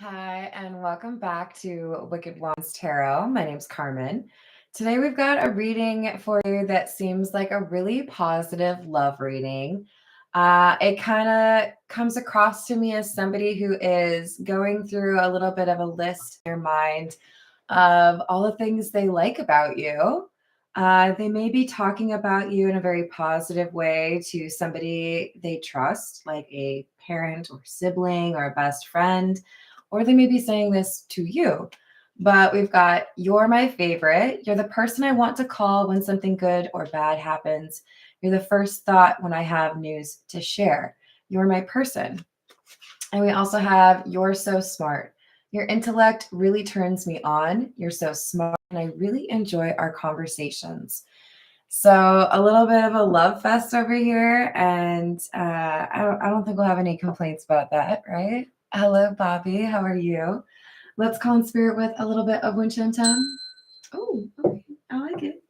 Hi, and welcome back to Wicked Wands Tarot. My name's Carmen. Today we've got a reading for you that seems like a really positive love reading. It kind of comes across to me as somebody who is going through a little bit of a list in their mind of all the things they like about you. They may be talking about you in a very positive way to somebody they trust, like a parent or sibling or a best friend, or they may be saying this to you. But we've got, you're my favorite. You're the person I want to call when something good or bad happens. You're the first thought when I have news to share. You're my person. And we also have, you're so smart. Your intellect really turns me on. You're so smart, and I really enjoy our conversations. So a little bit of a love fest over here, and I don't think we'll have any complaints about that, right? Hello, Bobby. How are you? Let's call in spirit with a little bit of wind chime time. Oh, okay. I like it.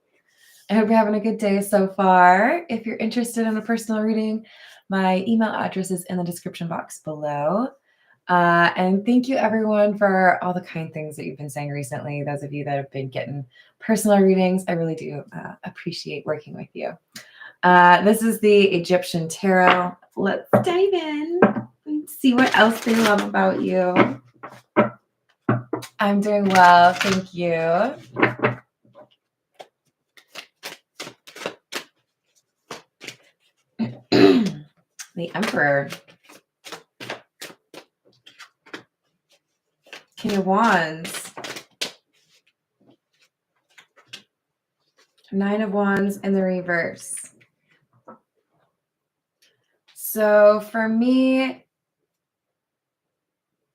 I hope you're having a good day so far. If you're interested in a personal reading, my email address is in the description box below. And thank you, everyone, for all the kind things that you've been saying recently. Those of you that have been getting personal readings, I really do appreciate working with you. This is the Egyptian Tarot. Let's dive in and see what else they love about you. I'm doing well, thank you. The Emperor. King of Wands. Nine of Wands in the reverse. So for me,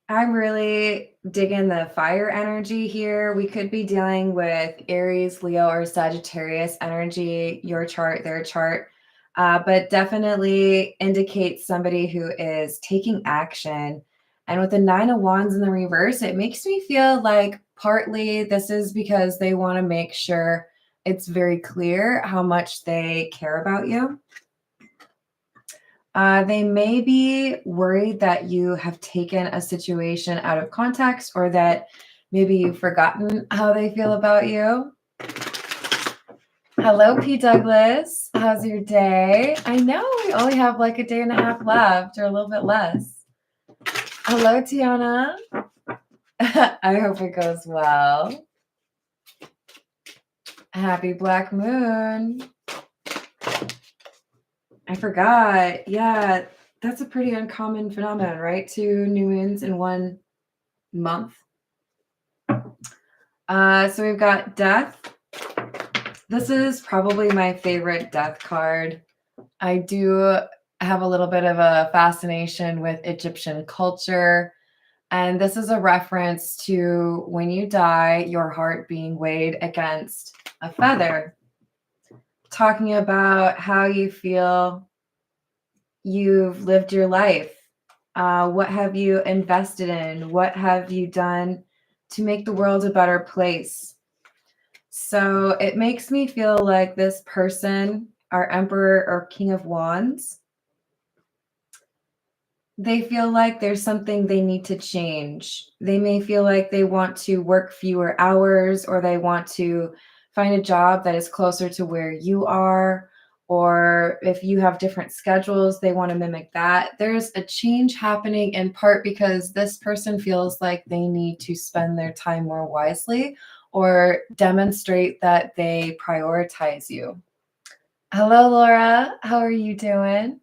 I'm really digging the fire energy here. We could be dealing with Aries, Leo, or Sagittarius energy, your chart, their chart, but definitely indicates somebody who is taking action. And with the Nine of Wands in the reverse, it makes me feel like partly this is because they want to make sure it's very clear how much they care about you. They may be worried that you have taken a situation out of context, or that maybe you've forgotten how they feel about you. Hello, P. Douglas. How's your day? I know we only have like a day and a half left, or a little bit less. Hello, Tiana. I hope it goes well. Happy Black Moon. I forgot. Yeah, that's a pretty uncommon phenomenon, right? 2 new moons in 1 month. So we've got Death. This is probably my favorite Death card. I do have a little bit of a fascination with Egyptian culture. And this is a reference to when you die, your heart being weighed against a feather. Talking about how you feel you've lived your life. What have you invested in? What have you done to make the world a better place? So it makes me feel like this person, our Emperor or King of Wands, they feel like there's something they need to change. They may feel like they want to work fewer hours, or they want to find a job that is closer to where you are. Or if you have different schedules, they want to mimic that. There's a change happening in part because this person feels like they need to spend their time more wisely, or demonstrate that they prioritize you. Hello, Laura. How are you doing?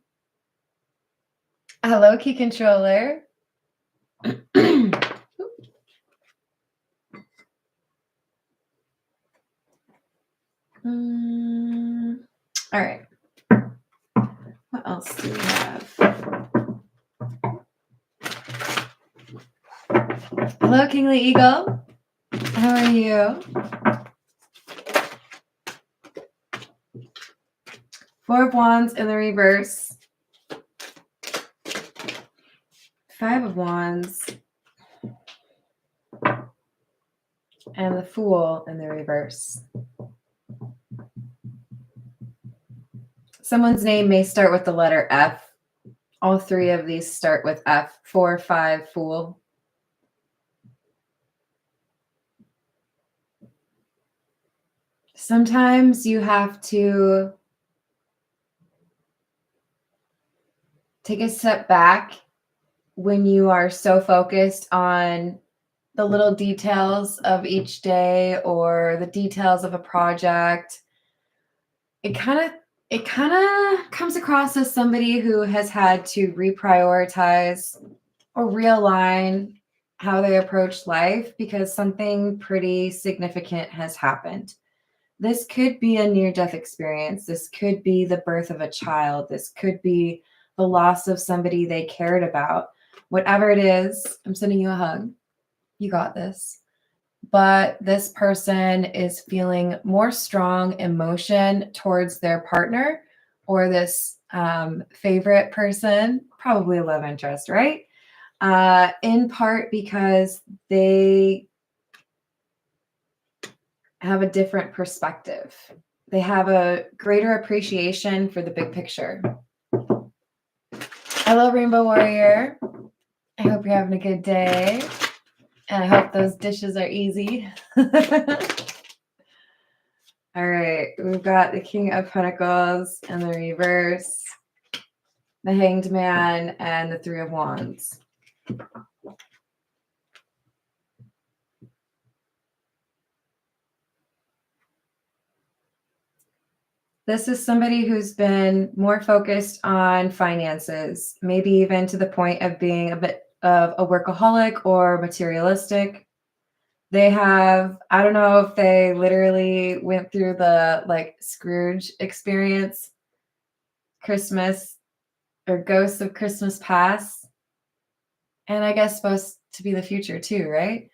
Hello, Key Controller. All right. What else do we have? Hello, Kingly Eagle. How are you? 4 of Wands in the reverse. 5 of Wands. And the Fool in the reverse. Someone's name may start with the letter F. All 3 of these start with F. 4, 5, Fool. Sometimes you have to take a step back when you are so focused on the little details of each day or the details of a project. It kind of comes across as somebody who has had to reprioritize or realign how they approach life because something pretty significant has happened. This could be a near death experience. This could be the birth of a child. This could be the loss of somebody they cared about. Whatever it is, I'm sending you a hug. You got this. But this person is feeling more strong emotion towards their partner or this favorite person, probably a love interest, right? In part because they have a different perspective. They have a greater appreciation for the big picture. Hello, Rainbow Warrior. I hope you're having a good day. And I hope those dishes are easy. All right, we've got the King of Pentacles in the reverse, the Hanged Man, and the Three of Wands. This is somebody who's been more focused on finances, maybe even to the point of being a bit of a workaholic or materialistic. They have, I don't know if they literally went through the like Scrooge experience, Christmas or Ghosts of Christmas Past, and I guess supposed to be the future too, right?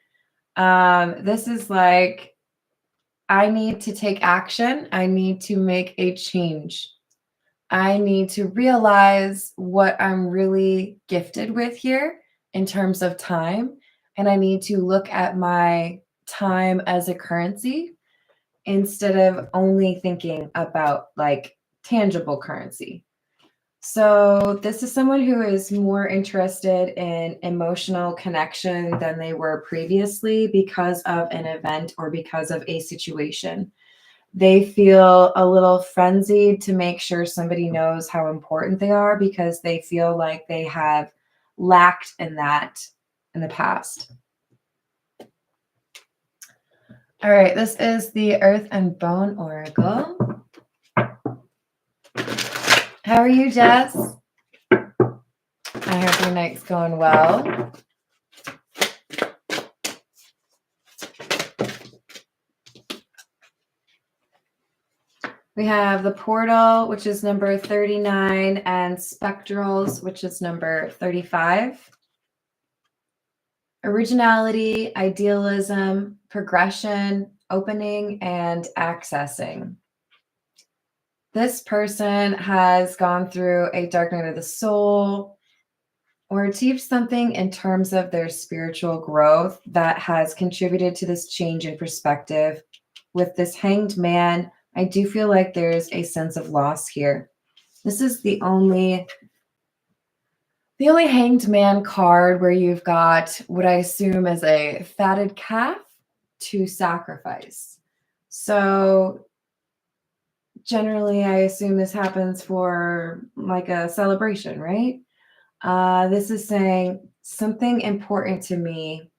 This is like, I need to take action. I need to make a change. I need to realize what I'm really gifted with here in terms of time. And I need to look at my time as a currency instead of only thinking about like tangible currency. So, this is someone who is more interested in emotional connection than they were previously because of an event or because of a situation. They feel a little frenzied to make sure somebody knows how important they are because they feel like they have lacked in that in the past. All right, this is the Earth and Bone Oracle. How are you, Jess? I hope your night's going well. We have the Portal, which is number 39, and Spectrals, which is number 35. Originality, idealism, progression, opening, and accessing. This person has gone through a dark night of the soul or achieved something in terms of their spiritual growth that has contributed to this change in perspective. With this Hanged Man, I do feel like there's a sense of loss here. This is the only Hanged Man card where you've got what I assume is a fatted calf to sacrifice. So generally, I assume this happens for like a celebration, right? This is saying something important to me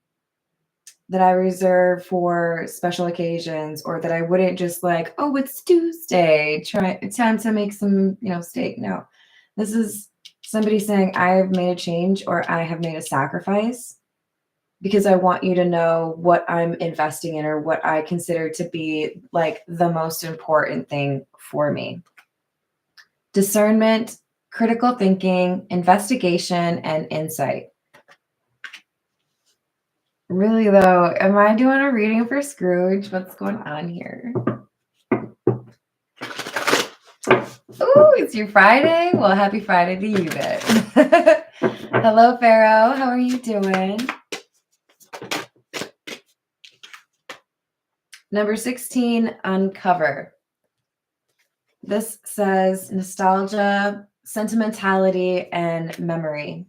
that I reserve for special occasions, or that I wouldn't just like, oh, it's Tuesday, time to make some, steak. No, this is somebody saying I have made a change or I have made a sacrifice because I want you to know what I'm investing in or what I consider to be like the most important thing for me. Discernment, critical thinking, investigation, and insight. Really, though, am I doing a reading for Scrooge? What's going on here? Ooh, it's your Friday? Well, happy Friday to you then. Hello, Pharaoh. How are you doing? Number 16, uncover. This says nostalgia, sentimentality, and memory.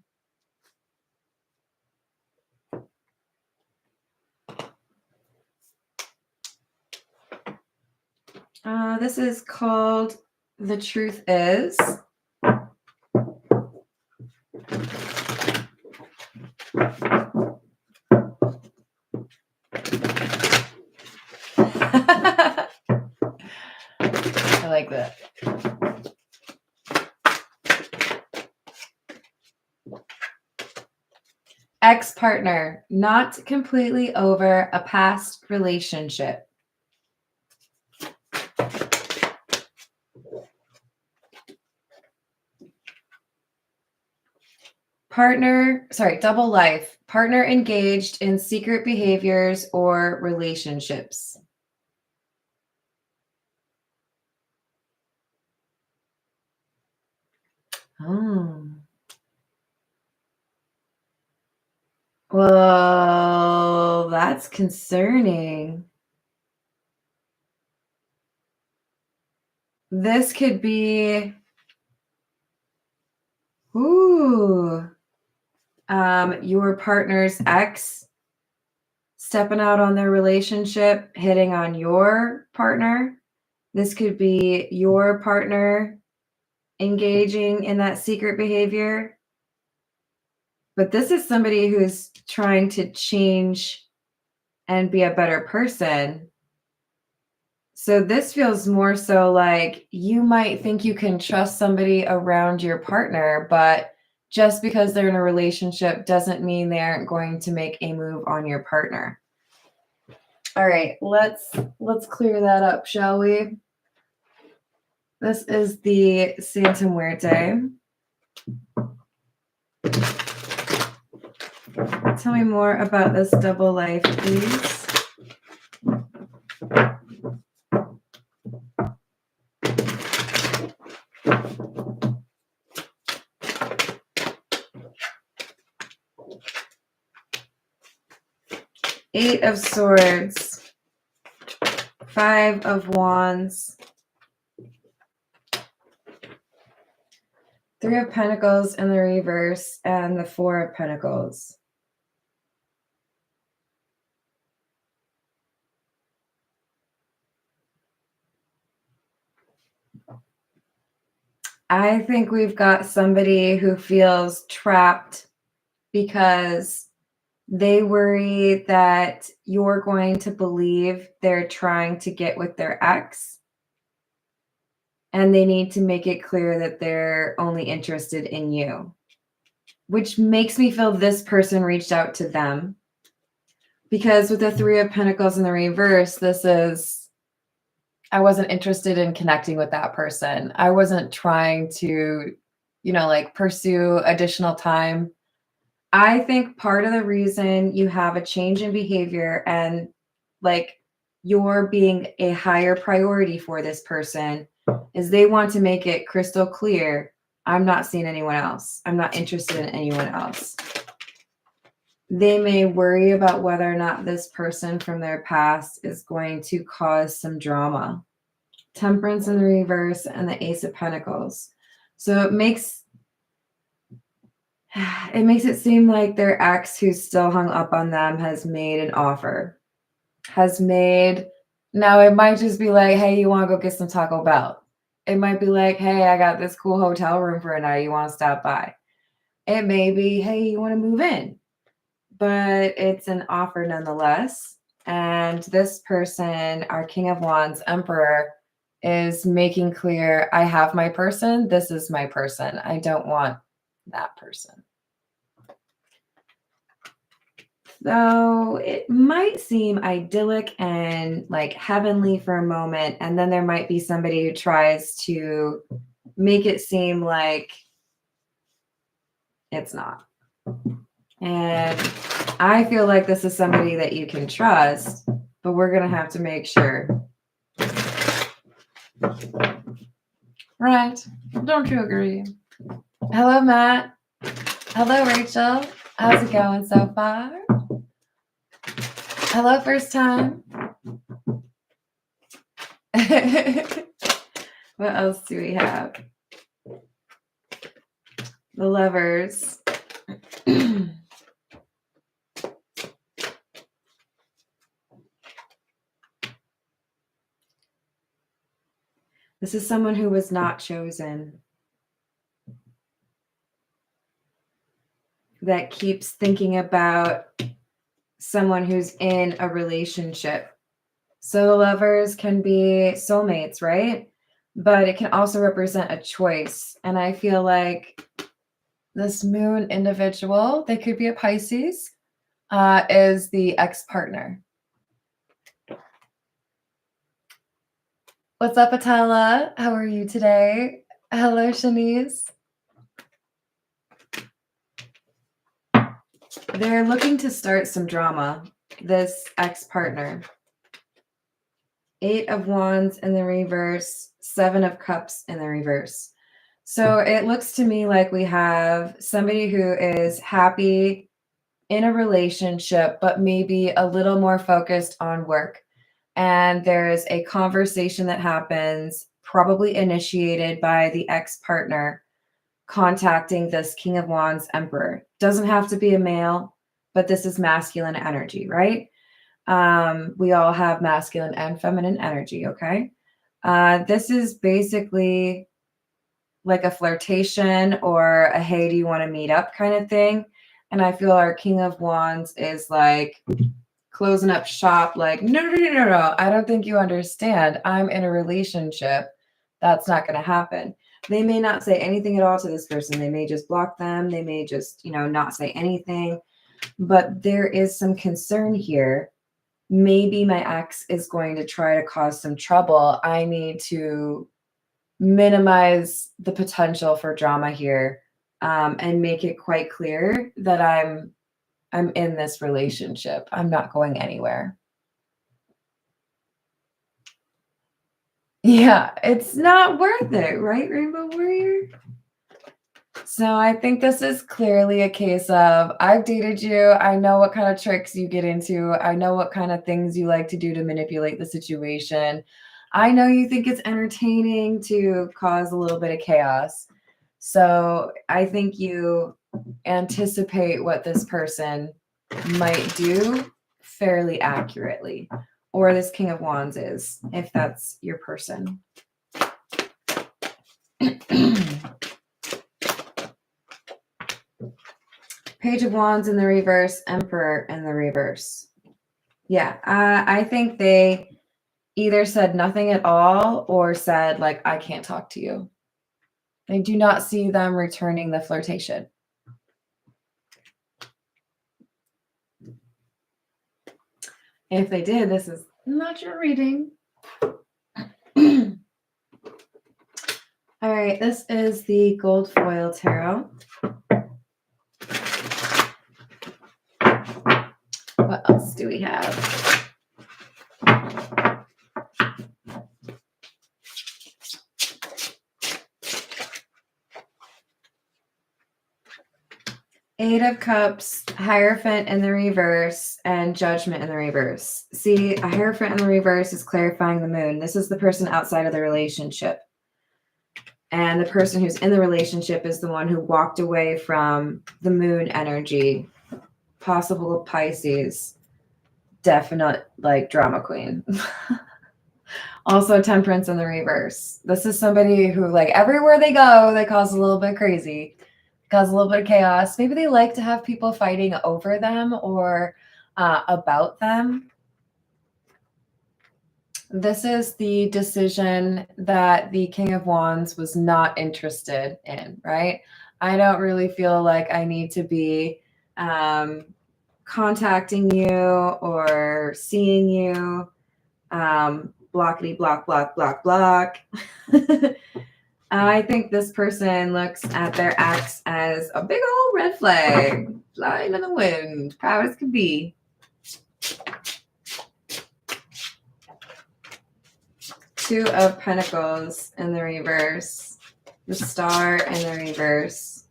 This is called The Truth Is. I like that. Ex-partner, not completely over a past relationship. Double life. Partner engaged in secret behaviors or relationships. Oh. Well, that's concerning. This could be, your partner's ex stepping out on their relationship, hitting on your partner. This could be your partner engaging in that secret behavior. But this is somebody who's trying to change and be a better person. So this feels more so like you might think you can trust somebody around your partner, but just because they're in a relationship doesn't mean they aren't going to make a move on your partner. All right, let's clear that up, shall we? This is the Santa Muerte. Tell me more about this double life, please. Eight of Swords, Five of Wands, Three of Pentacles in the reverse, and the Four of Pentacles. I think we've got somebody who feels trapped because they worry that you're going to believe they're trying to get with their ex, and they need to make it clear that they're only interested in you, which makes me feel this person reached out to them. Because with the Three of Pentacles in the reverse, this is, I wasn't interested in connecting with that person. I wasn't trying to, pursue additional time. I think part of the reason you have a change in behavior and you're being a higher priority for this person is they want to make it crystal clear, I'm not seeing anyone else. I'm not interested in anyone else. They may worry about whether or not this person from their past is going to cause some drama. Temperance in the reverse and the Ace of Pentacles. So it makes it seem like their ex who's still hung up on them has made an offer. Now it might just be like, hey, you want to go get some Taco Bell? It might be like, hey, I got this cool hotel room for a night. You want to stop by? It may be, hey, you want to move in? But it's an offer nonetheless. And this person, our King of Wands, Emperor, is making clear, I have my person. This is my person. I don't want that person. So it might seem idyllic and heavenly for a moment. And then there might be somebody who tries to make it seem like it's not. And I feel like this is somebody that you can trust, but we're going to have to make sure. Right. Don't you agree? Hello, Matt. Hello, Rachel. How's it going so far? Hello, first time. What else do we have? The Lovers. This is someone who was not chosen, that keeps thinking about someone who's in a relationship. So the lovers can be soulmates, right? But it can also represent a choice. And I feel like this moon individual, they could be a Pisces, is the ex-partner. What's up, Atala? How are you today? Hello, Shanice. They're looking to start some drama, this ex-partner. 8 of Wands in the reverse, 7 of Cups in the reverse. So it looks to me like we have somebody who is happy in a relationship, but maybe a little more focused on work. And there's a conversation that happens, probably initiated by the ex-partner, contacting this King of Wands Emperor. Doesn't have to be a male, but this is masculine energy, right? We all have masculine and feminine energy, okay? This is basically like a flirtation or a hey, do you want to meet up kind of thing. And I feel our King of Wands is like closing up shop, like, no, I don't think you understand. I'm in a relationship. That's not going to happen. They may not say anything at all to this person. They may just block them. They may just, not say anything. But there is some concern here. Maybe my ex is going to try to cause some trouble. I need to minimize the potential for drama here, and make it quite clear that I'm in this relationship. I'm not going anywhere. Yeah, it's not worth it, right, Rainbow Warrior? So I think this is clearly a case of, I've dated you. I know what kind of tricks you get into. I know what kind of things you like to do to manipulate the situation. I know you think it's entertaining to cause a little bit of chaos. So I think you anticipate what this person might do fairly accurately, or this King of Wands is, if that's your person. Page of Wands in the reverse, Emperor in the reverse. Yeah, I think they either said nothing at all or said, like, I can't talk to you. I do not see them returning the flirtation. If they did, this is not your reading. All right, this is the gold foil tarot. What else do we have? Eight of Cups, Hierophant in the reverse, and Judgment in the reverse. See, a Hierophant in the reverse is clarifying the moon. This is the person outside of the relationship. And the person who's in the relationship is the one who walked away from the moon energy. Possible Pisces. Definite, like, drama queen. Also, Temperance in the reverse. This is somebody who, like, everywhere they go, they cause a little bit crazy. Cause a little bit of chaos. Maybe they like to have people fighting over them or about them. This is the decision that the King of Wands was not interested in, right? I don't really feel like I need to be contacting you or seeing you. Blockity, block, block, block, block. I think this person looks at their ex as a big old red flag flying in the wind, proud as could be. Two of Pentacles in the reverse, the Star in the reverse,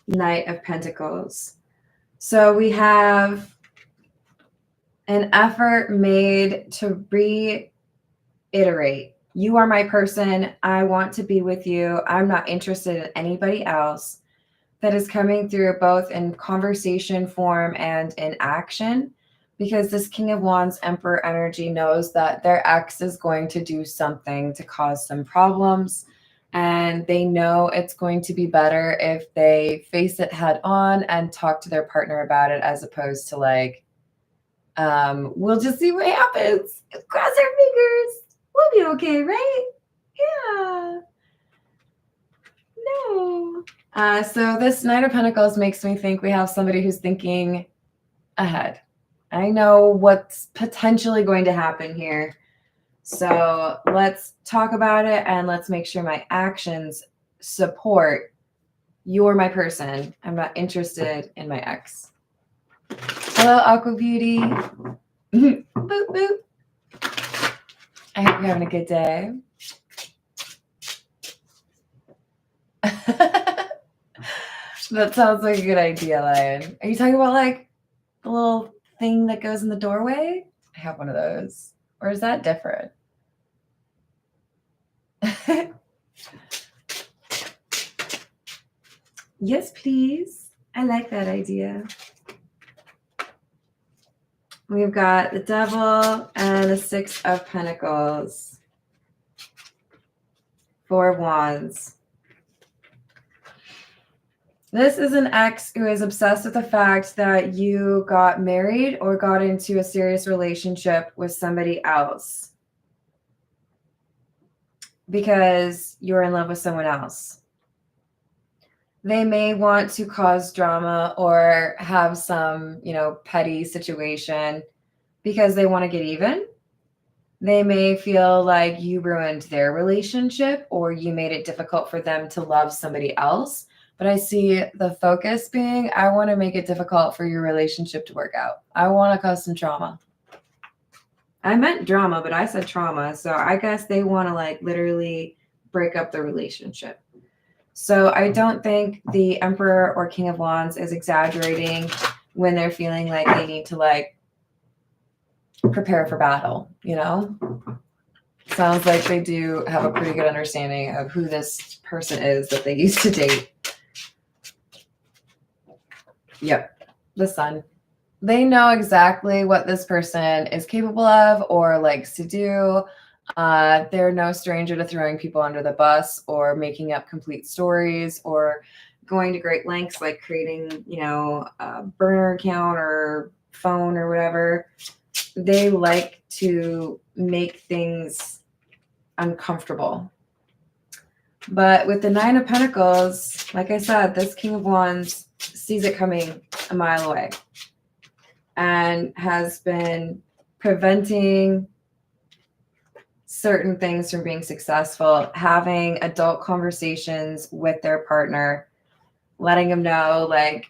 Knight of Pentacles. So we have an effort made to reiterate. You are my person. I want to be with you. I'm not interested in anybody else. That is coming through both in conversation form and in action. because this King of Wands Emperor energy knows that their ex is going to do something to cause some problems, and they know it's going to be better if they face it head on and talk to their partner about it, as opposed to like, we'll just see what happens. Cross our fingers. We'll be okay, right? Yeah. No. So this Knight of Pentacles makes me think we have somebody who's thinking ahead. I know what's potentially going to happen here. So let's talk about it, and let's make sure my actions support you're my person. I'm not interested in my ex. Hello, Aqua Beauty. Boop, boop. I hope you're having a good day. That sounds like a good idea, Lion. Are you talking about like the little thing that goes in the doorway? I have one of those. Or is that different? Yes, please. I like that idea. We've got the Devil and the Six of Pentacles. Four of Wands. This is an ex who is obsessed with the fact that you got married or got into a serious relationship with somebody else because you're in love with someone else. They may want to cause drama or have some, petty situation because they want to get even. They may feel like you ruined their relationship or you made it difficult for them to love somebody else. But I see the focus being, I want to make it difficult for your relationship to work out. I want to cause some trauma. I meant drama, but I said trauma. So I guess they want to like literally break up the relationship. So I don't think the Emperor or King of Wands is exaggerating when they're feeling like they need to like prepare for battle, Sounds like they do have a pretty good understanding of who this person is that they used to date. Yep, the Sun. They know exactly what this person is capable of or likes to do. They're no stranger to throwing people under the bus or making up complete stories or going to great lengths like creating, a burner account or phone or whatever. They like to make things uncomfortable. But with the Nine of Pentacles, like I said, this King of Wands sees it coming a mile away and has been preventing certain things from being successful, having adult conversations with their partner, letting them know, like,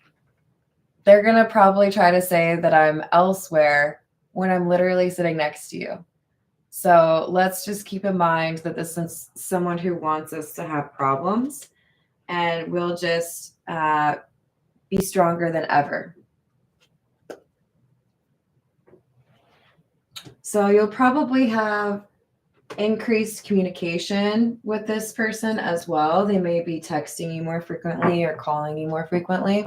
they're going to probably try to say that I'm elsewhere when I'm literally sitting next to you. So let's just keep in mind that this is someone who wants us to have problems, and we'll just be stronger than ever. So you'll probably have increased communication with this person as well. They may be texting you more frequently or calling you more frequently.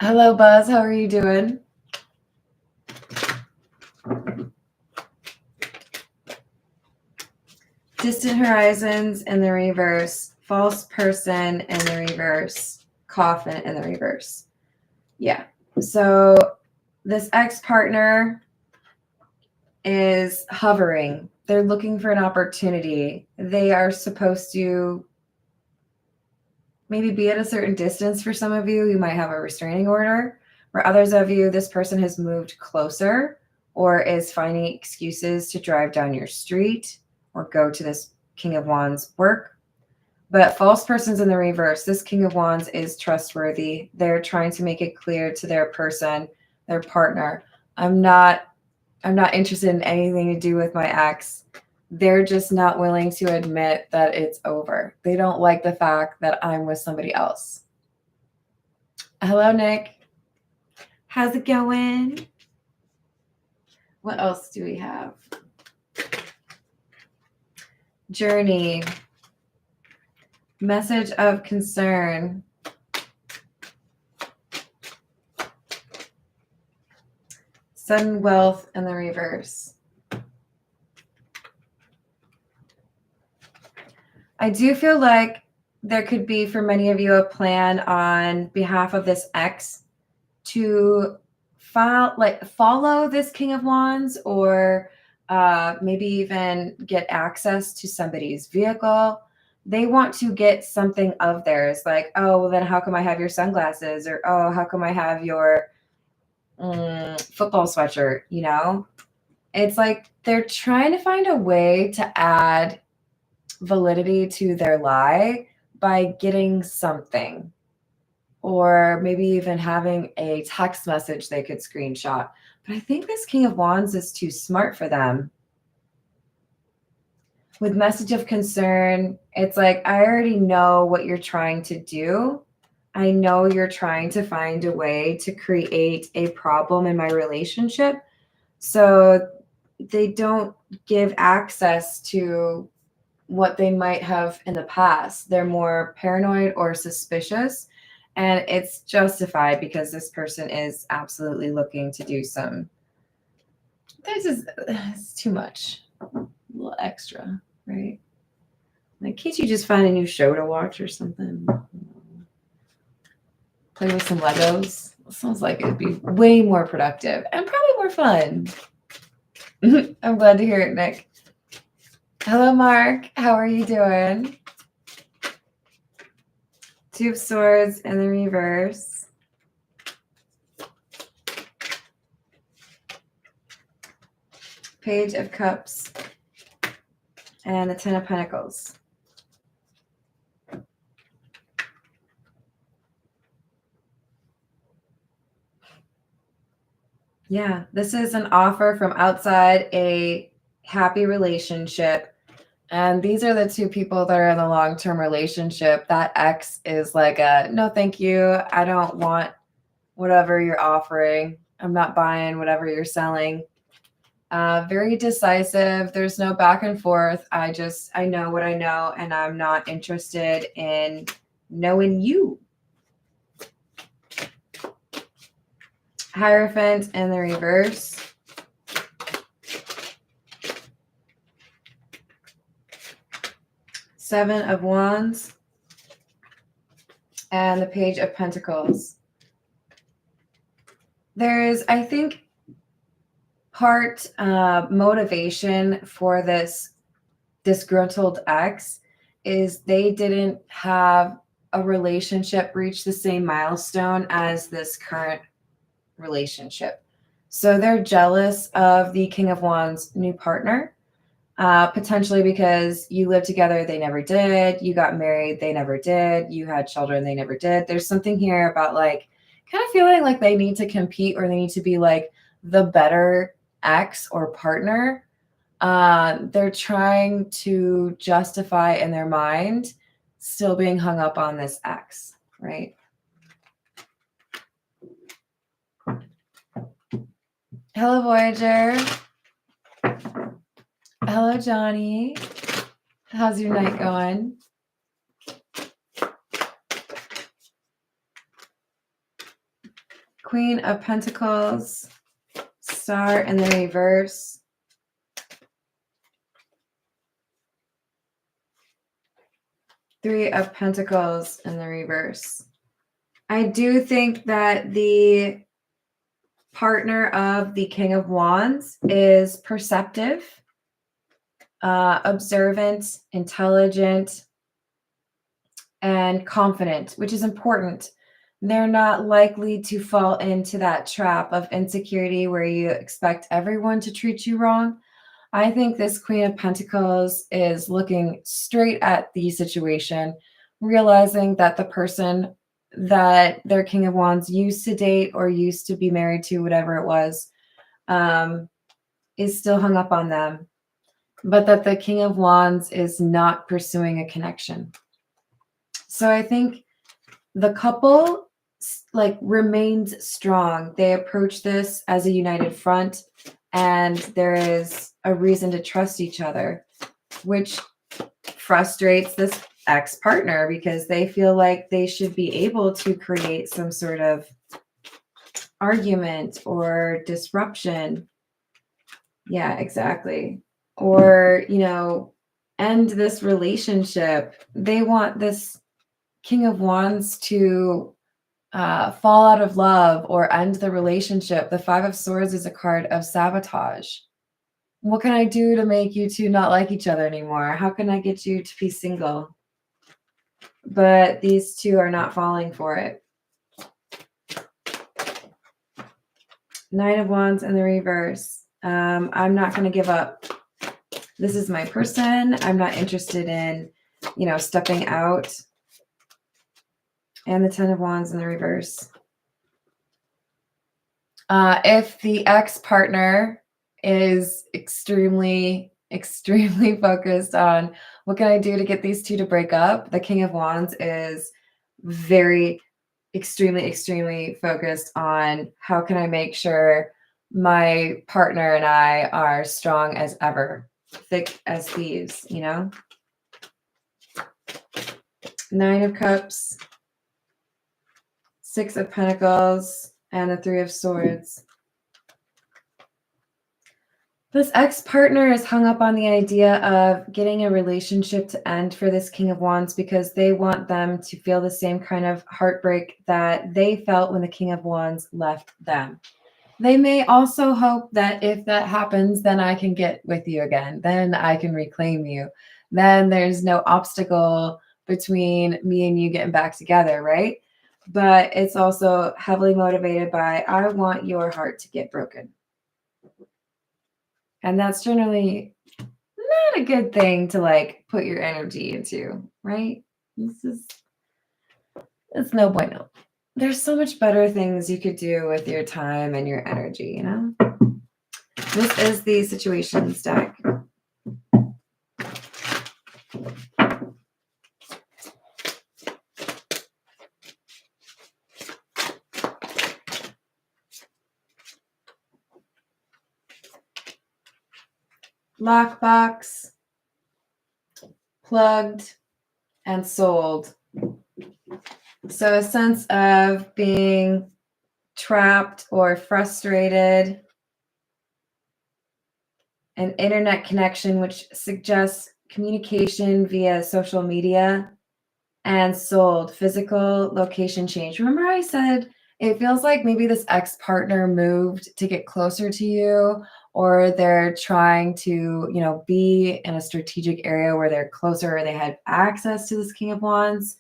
Hello, Buzz. How are you doing? Distant horizons in the reverse. False person in the reverse. Coffin in the reverse. Yeah. So this ex-partner is hovering. They're looking for an opportunity. They are supposed to maybe be at a certain distance. For some of you, you might have a restraining order. For others of you, this person has moved closer or is finding excuses to drive down your street or go to this King of Wands work. But false person's in the reverse. This King of Wands is trustworthy. They're trying to make it clear to their person, their partner, I'm not interested in anything to do with my ex. They're just not willing to admit that it's over. They don't like the fact that I'm with somebody else. Hello, Nick. How's it going? What else do we have? Journey. Message of concern. Sudden wealth in the reverse. I do feel like there could be, for many of you, a plan on behalf of this ex to follow this King of Wands, or maybe even get access to somebody's vehicle. They want to get something of theirs, like, oh, well, then how come I have your sunglasses? Or, oh, how come I have your football sweatshirt? You know, it's like they're trying to find a way to add validity to their lie by getting something, or maybe even having a text message they could screenshot. But I think this King of Wands is too smart for them. With message of concern, it's like, I already know what you're trying to do. I know you're trying to find a way to create a problem in my relationship. So they don't give access to what they might have in the past. They're more paranoid or suspicious, and it's justified because this person is absolutely looking to do some. This is it's too much, a little extra, right? Like, can't you just find a new show to watch or something? Play with some Legos. It sounds like it'd be way more productive and probably more fun. I'm glad to hear it, Nick. Hello, Mark. How are you doing? Two of Swords in the reverse. Page of Cups. And the Ten of Pentacles. Yeah, this is an offer from outside a happy relationship. And these are the two people that are in a long-term relationship. That ex is like no, thank you. I don't want whatever you're offering. I'm not buying whatever you're selling. Very decisive. There's no back and forth. I know what I know, and I'm not interested in knowing you. Hierophant in the reverse. Seven of Wands. And the Page of Pentacles. There is, I think, part motivation for this disgruntled ex is they didn't have a relationship reach the same milestone as this current relationship. So they're jealous of the King of Wands' new partner, potentially because you lived together, they never did. You got married, they never did. You had children, they never did. There's something here about like kind of feeling like they need to compete, or they need to be like the better ex or partner. They're trying to justify in their mind still being hung up on this ex, right? Hello, Voyager. Hello, Johnny. How's your night going? Queen of Pentacles, Star in the reverse. Three of Pentacles in the reverse. I do think that the partner of the King of Wands is perceptive, observant, intelligent, and confident, which is important. They're not likely to fall into that trap of insecurity where you expect everyone to treat you wrong. I think this Queen of Pentacles is looking straight at the situation, realizing that the person that their King of Wands used to date or used to be married to, whatever it was, is still hung up on them, but that the King of Wands is not pursuing a connection. So I think the couple remains strong. They approach this as a united front, and there is a reason to trust each other, which frustrates this ex-partner because they feel like they should be able to create some sort of argument or disruption. Yeah, exactly. Or, end this relationship. They want this King of Wands to fall out of love or end the relationship. The Five of Swords is a card of sabotage. What can I do to make you two not like each other anymore? How can I get you to be single? But these two are not falling for it. Nine of Wands in the reverse. I'm not going to give up. This is my person. I'm not interested in, stepping out. And the Ten of Wands in the reverse. If the ex-partner is extremely, extremely focused on what can I do to get these two to break up, the King of Wands is very, extremely, extremely focused on how can I make sure my partner and I are strong as ever, thick as thieves, Nine of Cups, Six of Pentacles, and the Three of Swords. This ex-partner is hung up on the idea of getting a relationship to end for this King of Wands because they want them to feel the same kind of heartbreak that they felt when the King of Wands left them. They may also hope that if that happens, then I can get with you again. Then I can reclaim you. Then there's no obstacle between me and you getting back together, right? But it's also heavily motivated by, I want your heart to get broken. And that's generally not a good thing to put your energy into, right? It's no bueno. There's so much better things you could do with your time and your energy, This is the situations deck. Lockbox, plugged, and sold. So a sense of being trapped or frustrated. An internet connection, which suggests communication via social media. And sold, physical location change. Remember I said it feels like maybe this ex-partner moved to get closer to you, or they're trying to, be in a strategic area where they're closer or they had access to this King of Wands.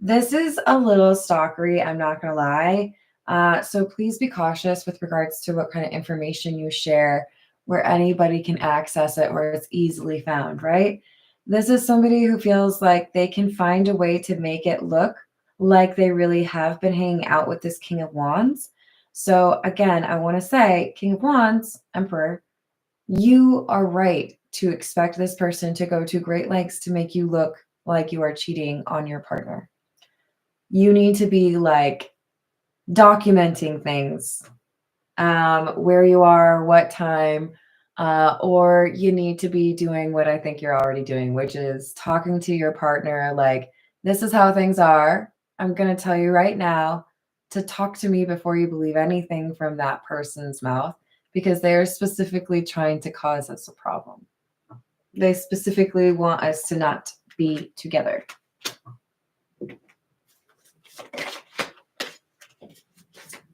This is a little stalkery, I'm not going to lie. So please be cautious with regards to what kind of information you share where anybody can access it, where it's easily found, right? This is somebody who feels like they can find a way to make it look like they really have been hanging out with this King of Wands. So again, I want to say, King of Wands, Emperor, you are right to expect this person to go to great lengths to make you look like you are cheating on your partner. You need to be documenting things, where you are, what time, or you need to be doing what I think you're already doing, which is talking to your partner this is how things are. I'm going to tell you right now to talk to me before you believe anything from that person's mouth, because they're specifically trying to cause us a problem. They specifically want us to not be together.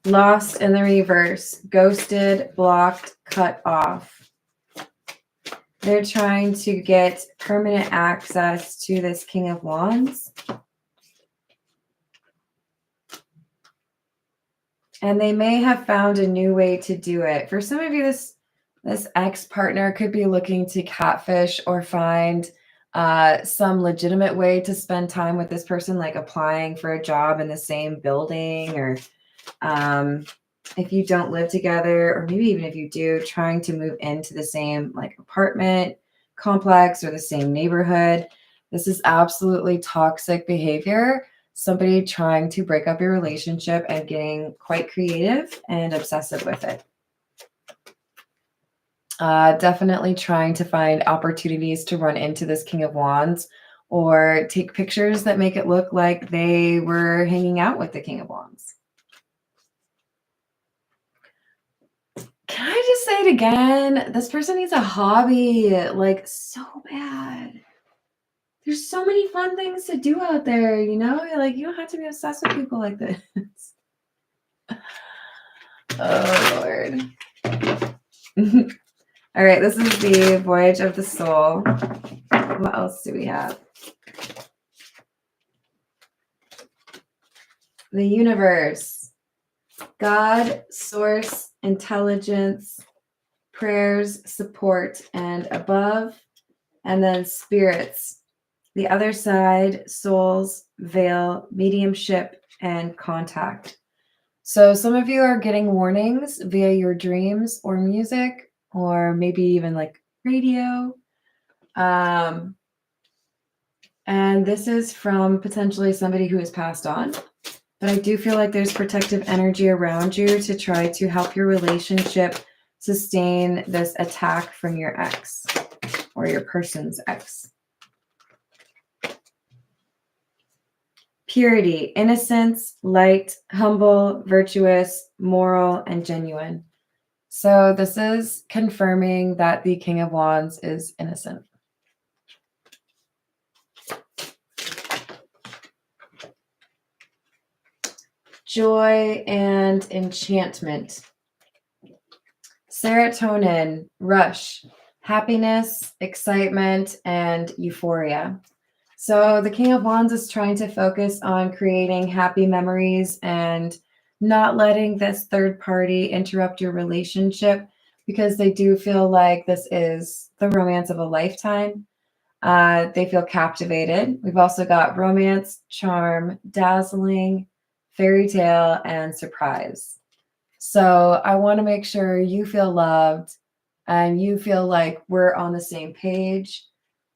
Lost in the reverse, ghosted, blocked, cut off. They're trying to get permanent access to this King of Wands. And they may have found a new way to do it. For some of you, this ex-partner could be looking to catfish or find some legitimate way to spend time with this person, like applying for a job in the same building, or if you don't live together, or maybe even if you do, trying to move into the same apartment complex or the same neighborhood. This is absolutely toxic behavior. Somebody trying to break up your relationship and getting quite creative and obsessive with it. Definitely trying to find opportunities to run into this King of Wands or take pictures that make it look like they were hanging out with the King of Wands. Can I just say it again? This person needs a hobby, like so bad. There's so many fun things to do out there, you know? Like, you don't have to be obsessed with people like this. Oh, Lord. All right, this is the Voyage of the Soul. What else do we have? The universe. God, source, intelligence, prayers, support, and above. And then spirits. The other side, souls, veil, mediumship, and contact. So some of you are getting warnings via your dreams or music, or maybe even like radio. And this is from potentially somebody who has passed on. But I do feel like there's protective energy around you to try to help your relationship sustain this attack from your ex or your person's ex. Purity, innocence, light, humble, virtuous, moral, and genuine. So this is confirming that the King of Wands is innocent. Joy and enchantment. Serotonin, rush, happiness, excitement, and euphoria. So the King of Wands is trying to focus on creating happy memories and not letting this third party interrupt your relationship, because they do feel like this is the romance of a lifetime. They feel captivated. We've also got romance, charm, dazzling, fairy tale, and surprise. So I want to make sure you feel loved and you feel like we're on the same page.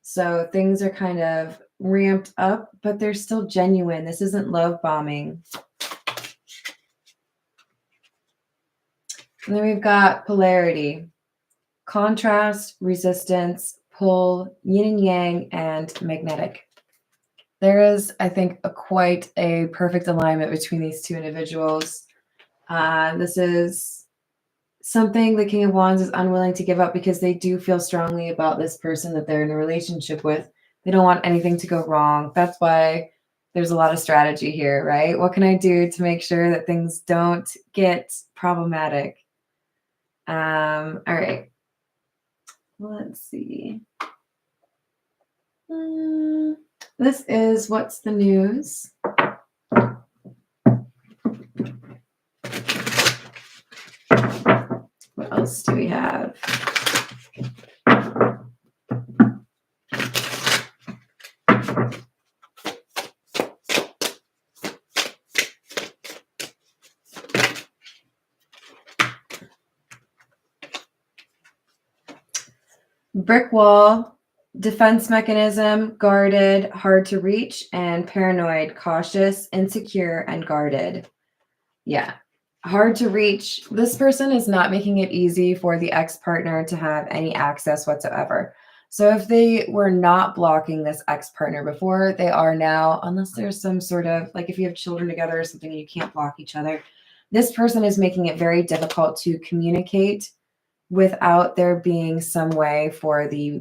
So things are kind of ramped up, but they're still genuine. This isn't love bombing. And then we've got polarity, contrast, resistance, pull, yin and yang, and magnetic. There is, I think, quite a perfect alignment between these two individuals. This is something the King of Wands is unwilling to give up because they do feel strongly about this person that they're in a relationship with. They don't want anything to go wrong. That's why there's a lot of strategy here, right? What can I do to make sure that things don't get problematic? All right. Let's see. This is What's the News? What else do we have? Brick wall, defense mechanism, guarded, hard to reach, and paranoid, cautious, insecure, and guarded. Yeah. Hard to reach. This person is not making it easy for the ex-partner to have any access whatsoever. So if they were not blocking this ex-partner before, they are now, unless there's some sort of, like if you have children together or something and you can't block each other, this person is making it very difficult to communicate without there being some way for the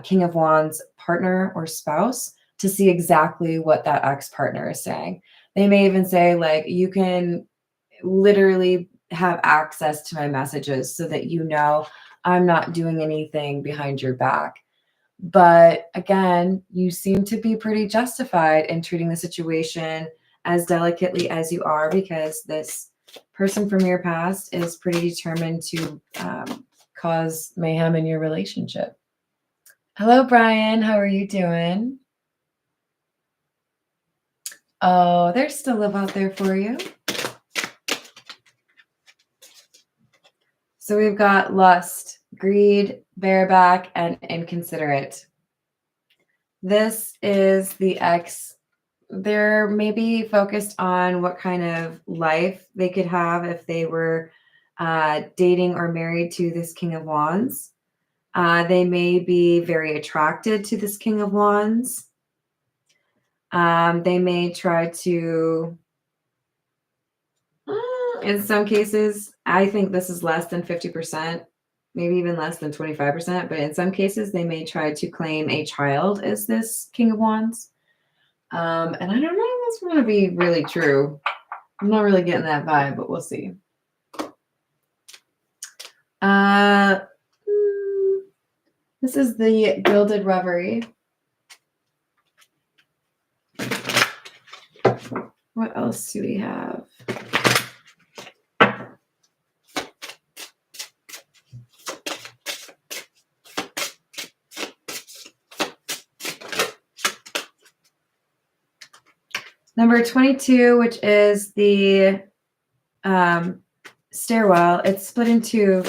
King of Wands partner or spouse to see exactly what that ex-partner is saying. They may even say, like, you can literally have access to my messages so that you know I'm not doing anything behind your back. But again, you seem to be pretty justified in treating the situation as delicately as you are, because this person from your past is pretty determined to cause mayhem in your relationship. Hello, Brian. How are you doing? Oh, there's still love out there for you. So we've got lust, greed, bareback, and inconsiderate. This is the ex. They're maybe focused on what kind of life they could have if they were dating or married to this King of Wands. They may be very attracted to this King of Wands. They may try to, in some cases, I think this is less than 50%, maybe even less than 25%, but in some cases, they may try to claim a child as this King of Wands. And I don't know if that's going to be really true. I'm not really getting that vibe, but we'll see. This is the Gilded Reverie. What else do we have? Number 22, which is the stairwell. It's split into,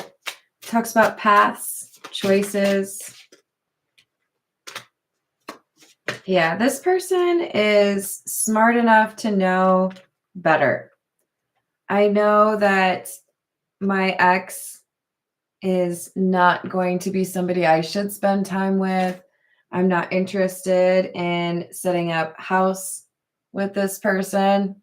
talks about paths, choices. Yeah, this person is smart enough to know better. I know that my ex is not going to be somebody I should spend time with. I'm not interested in setting up house with this person.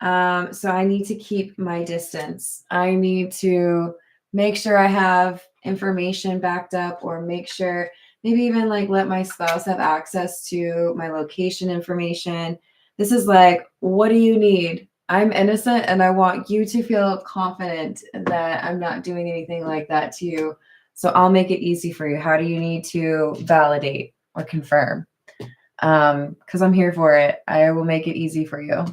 So I need to keep my distance. I need to make sure I have information backed up, or make sure, maybe even like let my spouse have access to my location information. This is like, what do you need? I'm innocent and I want you to feel confident that I'm not doing anything like that to you. So I'll make it easy for you. How do you need to validate or confirm? Because I'm here for it. I will make it easy for you.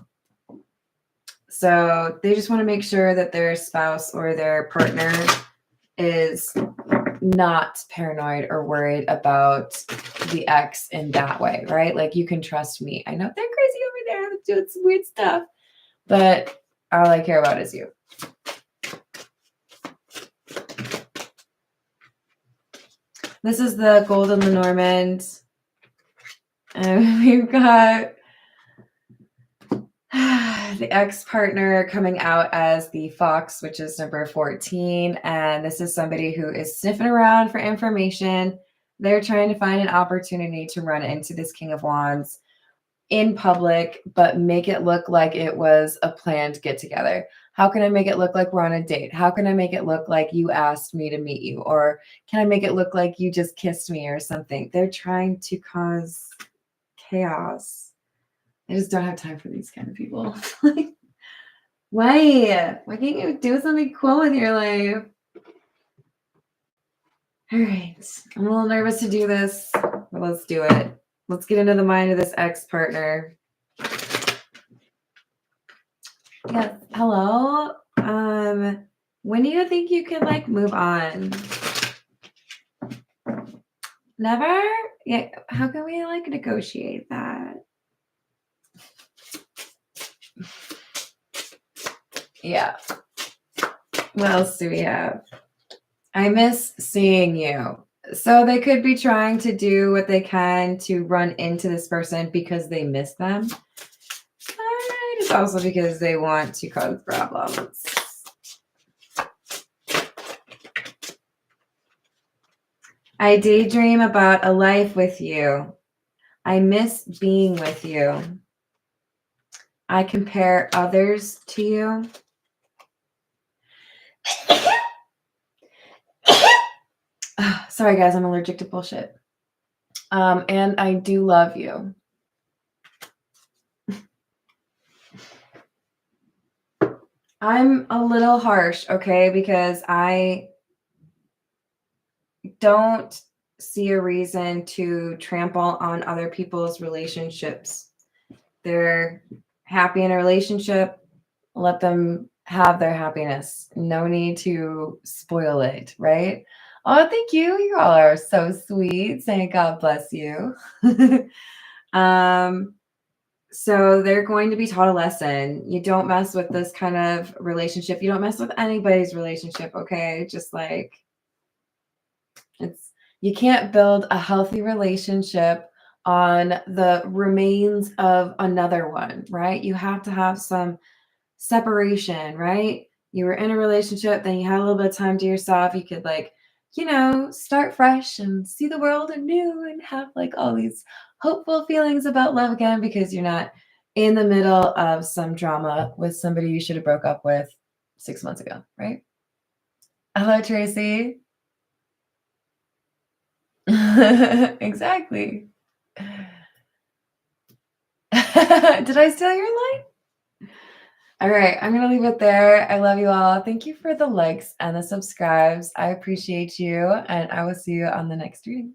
So they just want to make sure that their spouse or their partner is not paranoid or worried about the ex in that way, right? Like, you can trust me. I know they're crazy over there doing some weird stuff, but all I care about is you. This is the Golden Lenormand. And we've got the ex-partner coming out as the Fox, which is number 14. And this is somebody who is sniffing around for information. They're trying to find an opportunity to run into this King of Wands in public, but make it look like it was a planned get together. How can I make it look like we're on a date? How can I make it look like you asked me to meet you? Or can I make it look like you just kissed me or something? They're trying to cause chaos. I just don't have time for these kind of people. Like, why can't you do something cool with your life? All right. I'm a little nervous to do this, but let's do it. Let's get into the mind of this ex-partner. Yes. Hello. When do you think you could like move on? Never? Yeah. How can we like negotiate that? Yeah. What else do we have? I miss seeing you. So they could be trying to do what they can to run into this person because they miss them. But it's also because they want to cause problems. I daydream about a life with you. I miss being with you. I compare others to you. Sorry, guys, I'm allergic to bullshit. And I do love you. I'm a little harsh, okay, because I don't see a reason to trample on other people's relationships. They're happy in a relationship, let them have their happiness. No need to spoil it, right? Oh, thank you. You all are so sweet. Saying God bless you. So they're going to be taught a lesson. You don't mess with this kind of relationship. You don't mess with anybody's relationship, okay? Just like, you can't build a healthy relationship on the remains of another one, right? You have to have some separation, right? You were in a relationship, then you had a little bit of time to yourself. You could like, start fresh and see the world anew and have like all these hopeful feelings about love again because you're not in the middle of some drama with somebody you should have broke up with 6 months ago, right? Hello, Tracy. Exactly. Did I steal your line? All right, I'm going to leave it there. I love you all. Thank you for the likes and the subscribes. I appreciate you, and I will see you on the next reading.